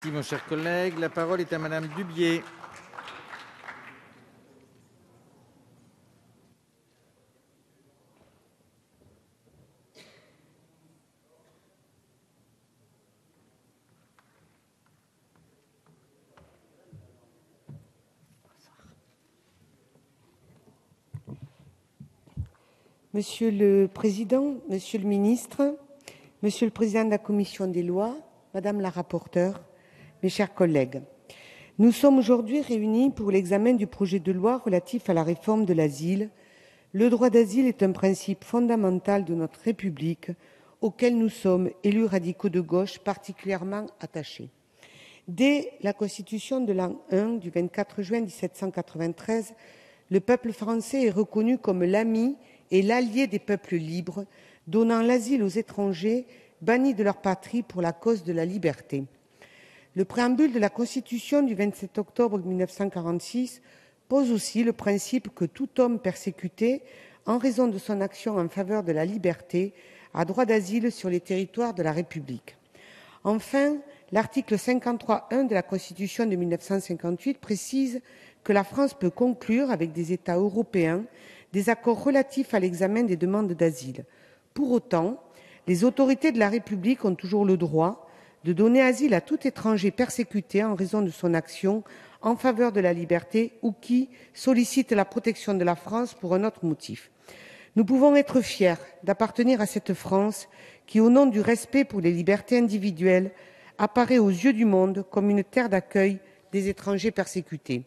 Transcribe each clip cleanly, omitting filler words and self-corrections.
Merci, mon cher collègue. La parole est à Madame Dubié. Monsieur le Président, Monsieur le Ministre, Monsieur le Président de la Commission des lois, Madame la rapporteure, mes chers collègues, nous sommes aujourd'hui réunis pour l'examen du projet de loi relatif à la réforme de l'asile. Le droit d'asile est un principe fondamental de notre République auquel nous sommes, élus radicaux de gauche, particulièrement attachés. Dès la Constitution de l'an 1 du 24 juin 1793, le peuple français est reconnu comme l'ami et l'allié des peuples libres, donnant l'asile aux étrangers bannis de leur patrie pour la cause de la liberté. Le préambule de la Constitution du 27 octobre 1946 pose aussi le principe que tout homme persécuté en raison de son action en faveur de la liberté a droit d'asile sur les territoires de la République. Enfin, l'article 53.1 de la Constitution de 1958 précise que la France peut conclure avec des États européens des accords relatifs à l'examen des demandes d'asile. Pour autant, les autorités de la République ont toujours le droit de donner asile à tout étranger persécuté en raison de son action en faveur de la liberté ou qui sollicite la protection de la France pour un autre motif. Nous pouvons être fiers d'appartenir à cette France qui, au nom du respect pour les libertés individuelles, apparaît aux yeux du monde comme une terre d'accueil des étrangers persécutés.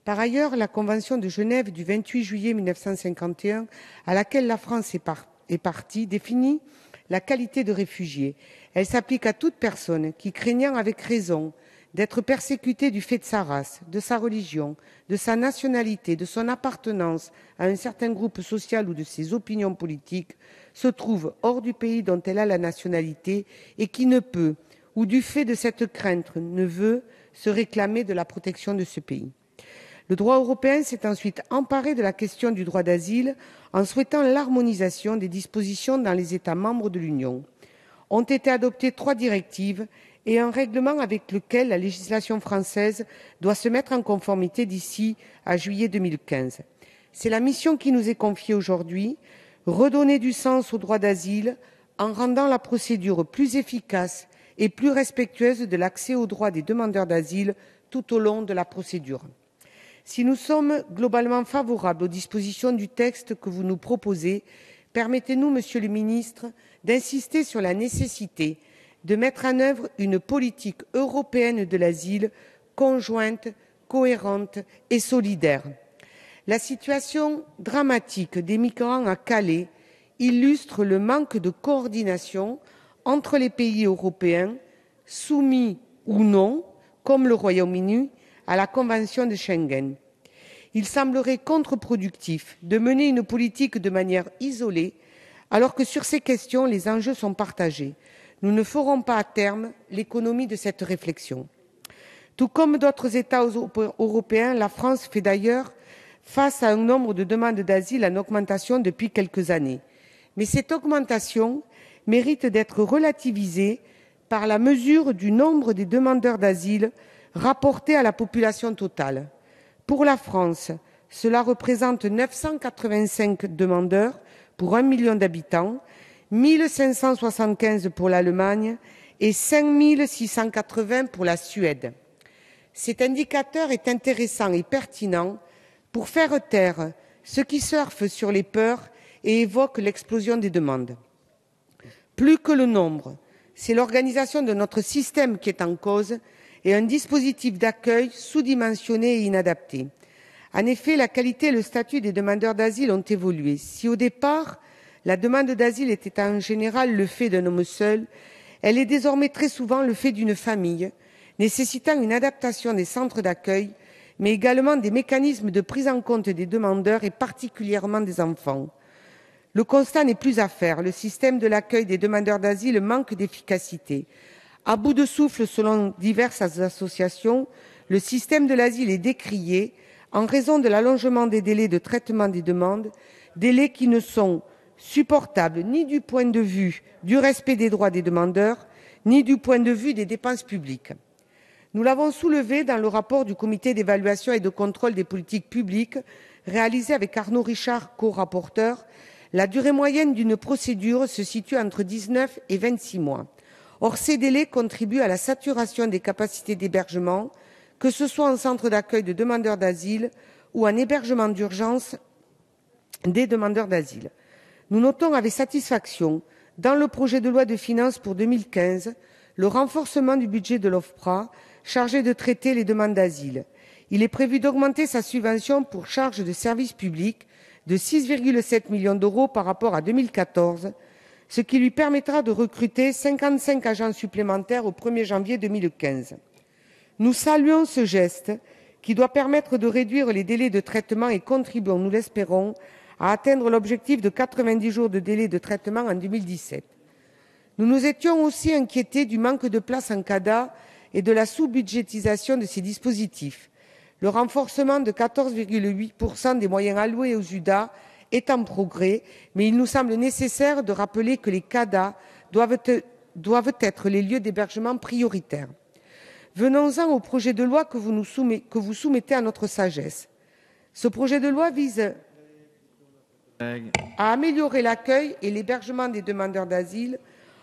Par ailleurs, la Convention de Genève du 28 juillet 1951, à laquelle la France est partie, définit la qualité de réfugié. Elle s'applique à toute personne qui, craignant avec raison d'être persécutée du fait de sa race, de sa religion, de sa nationalité, de son appartenance à un certain groupe social ou de ses opinions politiques, se trouve hors du pays dont elle a la nationalité et qui ne peut, ou du fait de cette crainte ne veut, se réclamer de la protection de ce pays. Le droit européen s'est ensuite emparé de la question du droit d'asile en souhaitant l'harmonisation des dispositions dans les États membres de l'Union. Ont été adoptées 3 directives et un règlement avec lequel la législation française doit se mettre en conformité d'ici à juillet 2015. C'est la mission qui nous est confiée aujourd'hui, redonner du sens au droit d'asile en rendant la procédure plus efficace et plus respectueuse de l'accès aux droits des demandeurs d'asile tout au long de la procédure. Si nous sommes globalement favorables aux dispositions du texte que vous nous proposez, permettez-nous, Monsieur le Ministre, d'insister sur la nécessité de mettre en œuvre une politique européenne de l'asile conjointe, cohérente et solidaire. La situation dramatique des migrants à Calais illustre le manque de coordination entre les pays européens, soumis ou non, comme le Royaume-Uni, à la Convention de Schengen. Il semblerait contre-productif de mener une politique de manière isolée, alors que sur ces questions, les enjeux sont partagés. Nous ne ferons pas à terme l'économie de cette réflexion. Tout comme d'autres États européens, la France fait d'ailleurs face à un nombre de demandes d'asile en augmentation depuis quelques années. Mais cette augmentation mérite d'être relativisée par la mesure du nombre des demandeurs d'asile rapporté à la population totale. Pour la France, cela représente 985 demandeurs pour 1 million d'habitants, 1 575 pour l'Allemagne et 5 680 pour la Suède. Cet indicateur est intéressant et pertinent pour faire taire ceux qui surfent sur les peurs et évoquent l'explosion des demandes. Plus que le nombre, c'est l'organisation de notre système qui est en cause et un dispositif d'accueil sous-dimensionné et inadapté. En effet, la qualité et le statut des demandeurs d'asile ont évolué. Si au départ, la demande d'asile était en général le fait d'un homme seul, elle est désormais très souvent le fait d'une famille, nécessitant une adaptation des centres d'accueil, mais également des mécanismes de prise en compte des demandeurs et particulièrement des enfants. Le constat n'est plus à faire. Le système de l'accueil des demandeurs d'asile manque d'efficacité. À bout de souffle, selon diverses associations, le système de l'asile est décrié en raison de l'allongement des délais de traitement des demandes, délais qui ne sont supportables ni du point de vue du respect des droits des demandeurs, ni du point de vue des dépenses publiques. Nous l'avons soulevé dans le rapport du comité d'évaluation et de contrôle des politiques publiques réalisé avec Arnaud Richard, co-rapporteur. La durée moyenne d'une procédure se situe entre 19 et 26 mois. Or, ces délais contribuent à la saturation des capacités d'hébergement, que ce soit en centre d'accueil de demandeurs d'asile ou en hébergement d'urgence des demandeurs d'asile. Nous notons avec satisfaction, dans le projet de loi de finances pour 2015, le renforcement du budget de l'OFPRA chargé de traiter les demandes d'asile. Il est prévu d'augmenter sa subvention pour charges de service public de 6,7 millions d'euros par rapport à 2014, ce qui lui permettra de recruter 55 agents supplémentaires au 1er janvier 2015. Nous saluons ce geste qui doit permettre de réduire les délais de traitement et contribuons, nous l'espérons, à atteindre l'objectif de 90 jours de délai de traitement en 2017. Nous nous étions aussi inquiétés du manque de place en CADA et de la sous-budgétisation de ces dispositifs. Le renforcement de 14,8% des moyens alloués aux UDA est en progrès, mais il nous semble nécessaire de rappeler que les CADA doivent être les lieux d'hébergement prioritaires. Venons-en au projet de loi que vous soumettez à notre sagesse. Ce projet de loi vise à améliorer l'accueil et l'hébergement des demandeurs d'asile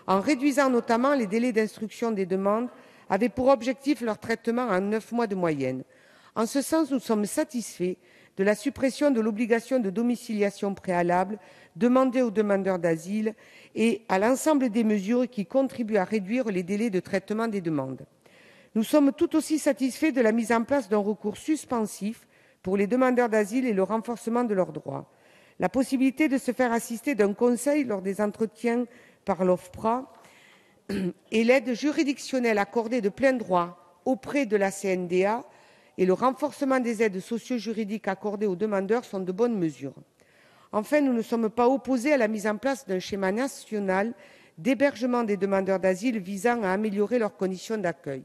en réduisant notamment les délais d'instruction des demandes, avec pour objectif leur traitement en 9 mois de moyenne. En ce sens, nous sommes satisfaits de la suppression de l'obligation de domiciliation préalable demandée aux demandeurs d'asile et à l'ensemble des mesures qui contribuent à réduire les délais de traitement des demandes. Nous sommes tout aussi satisfaits de la mise en place d'un recours suspensif pour les demandeurs d'asile et le renforcement de leurs droits. La possibilité de se faire assister d'un conseil lors des entretiens par l'OFPRA et l'aide juridictionnelle accordée de plein droit auprès de la CNDA et le renforcement des aides socio-juridiques accordées aux demandeurs sont de bonnes mesures. Enfin, nous ne sommes pas opposés à la mise en place d'un schéma national d'hébergement des demandeurs d'asile visant à améliorer leurs conditions d'accueil.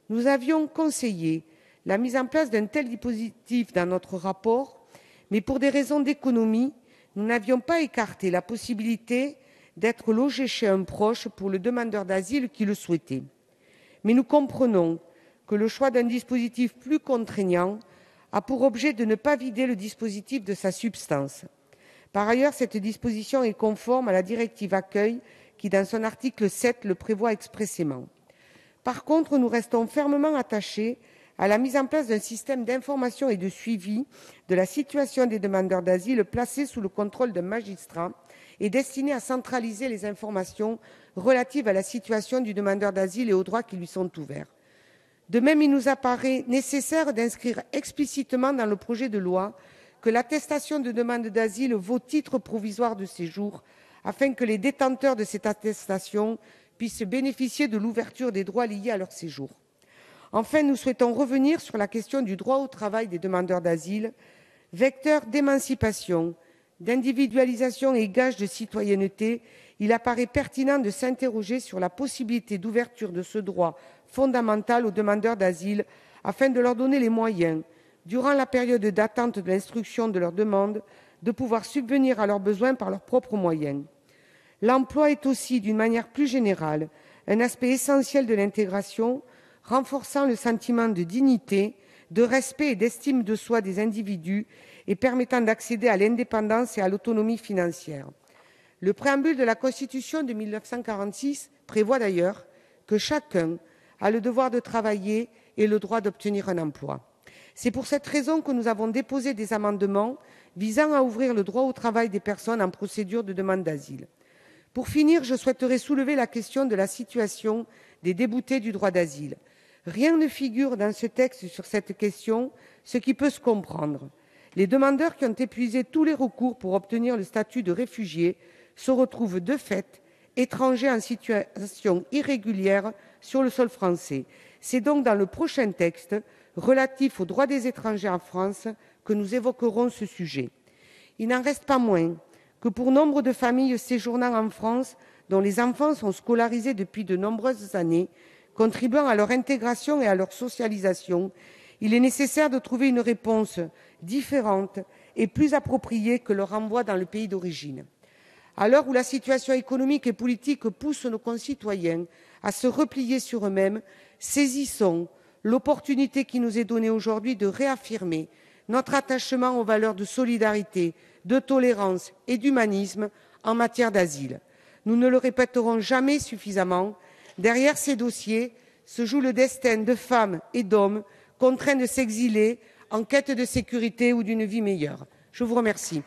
Nous avions conseillé la mise en place d'un tel dispositif dans notre rapport, mais pour des raisons d'économie, nous n'avions pas écarté la possibilité d'être logé chez un proche pour le demandeur d'asile qui le souhaitait. Mais nous comprenons que le choix d'un dispositif plus contraignant a pour objet de ne pas vider le dispositif de sa substance. Par ailleurs, cette disposition est conforme à la directive accueil qui, dans son article 7, le prévoit expressément. Par contre, nous restons fermement attachés à la mise en place d'un système d'information et de suivi de la situation des demandeurs d'asile placé sous le contrôle d'un magistrat et destiné à centraliser les informations relatives à la situation du demandeur d'asile et aux droits qui lui sont ouverts. De même, il nous apparaît nécessaire d'inscrire explicitement dans le projet de loi que l'attestation de demande d'asile vaut titre provisoire de séjour, afin que les détenteurs de cette attestation puissent bénéficier de l'ouverture des droits liés à leur séjour. Enfin, nous souhaitons revenir sur la question du droit au travail des demandeurs d'asile, vecteur d'émancipation, d'individualisation et gage de citoyenneté. Il apparaît pertinent de s'interroger sur la possibilité d'ouverture de ce droit fondamental aux demandeurs d'asile afin de leur donner les moyens, durant la période d'attente de l'instruction de leur demande, de pouvoir subvenir à leurs besoins par leurs propres moyens. L'emploi est aussi, d'une manière plus générale, un aspect essentiel de l'intégration, renforçant le sentiment de dignité, de respect et d'estime de soi des individus et permettant d'accéder à l'indépendance et à l'autonomie financière. Le préambule de la Constitution de 1946 prévoit d'ailleurs que chacun a le devoir de travailler et le droit d'obtenir un emploi. C'est pour cette raison que nous avons déposé des amendements visant à ouvrir le droit au travail des personnes en procédure de demande d'asile. Pour finir, je souhaiterais soulever la question de la situation des déboutés du droit d'asile. Rien ne figure dans ce texte sur cette question, ce qui peut se comprendre. Les demandeurs qui ont épuisé tous les recours pour obtenir le statut de réfugié se retrouvent de fait étrangers en situation irrégulière sur le sol français. C'est donc dans le prochain texte relatif aux droits des étrangers en France que nous évoquerons ce sujet. Il n'en reste pas moins que pour nombre de familles séjournant en France, dont les enfants sont scolarisés depuis de nombreuses années, contribuant à leur intégration et à leur socialisation, il est nécessaire de trouver une réponse différente et plus appropriée que le renvoi dans le pays d'origine. À l'heure où la situation économique et politique pousse nos concitoyens à se replier sur eux-mêmes, saisissons l'opportunité qui nous est donnée aujourd'hui de réaffirmer notre attachement aux valeurs de solidarité, de tolérance et d'humanisme en matière d'asile. Nous ne le répéterons jamais suffisamment, derrière ces dossiers se joue le destin de femmes et d'hommes contraints de s'exiler en quête de sécurité ou d'une vie meilleure. Je vous remercie.